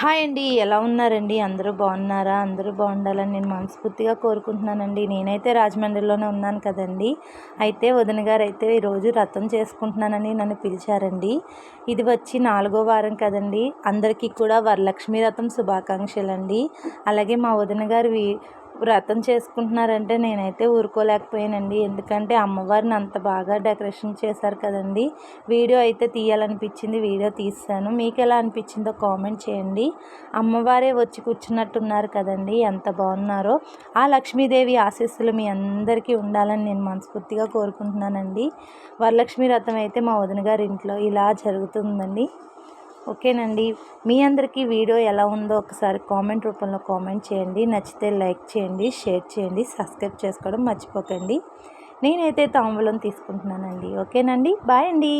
Hi అండి. ఎలా ఉన్నారండి? అందరూ బాగున్నారా? అందరూ బాగుండాలని నేను మనస్ఫూర్తిగా కోరుకుంటున్నానండి. నేనైతే రాజమండ్రిలోనే ఉన్నాను కదండి. అయితే వదిన గారు అయితే ఈరోజు వ్రతం చేసుకుంటున్నానని నన్ను పిలిచారండి. ఇది వచ్చి 4వ వారం కదండి. అందరికీ కూడా వరలక్ష్మి వ్రతం శుభాకాంక్షలండి. అలాగే మా వదిన గారు వ్రతం చేసుకుంటున్నారంటే నేనైతే ఊరుకోలేకపోయానండి. ఎందుకంటే అమ్మవారిని అంత బాగా డెకరేషన్ చేశారు కదండి. వీడియో అయితే తీయాలనిపించింది, వీడియో తీస్తాను. మీకు ఎలా అనిపించిందో కామెంట్ చేయండి. అమ్మవారే వచ్చి కూర్చున్నట్టున్నారు కదండి, ఎంత బాగున్నారో. ఆ లక్ష్మీదేవి ఆశీస్సులు మీ అందరికీ ఉండాలని నేను మనస్ఫూర్తిగా కోరుకుంటున్నానండి. వరలక్ష్మి వ్రతం అయితే మా వదిన గారి ఇంట్లో ఇలా జరుగుతుందండి. ఓకేనండి. మీ అందరికీ వీడియో ఎలా ఉందో ఒకసారి కామెంట్ రూపంలో కామెంట్ చేయండి. నచ్చితే లైక్ చేయండి, షేర్ చేయండి, సబ్స్క్రైబ్ చేసుకోవడం మర్చిపోకండి. నేనైతే తాంబూలం తీసుకుంటున్నానండి. ఓకేనండి. బాయ్ అండి.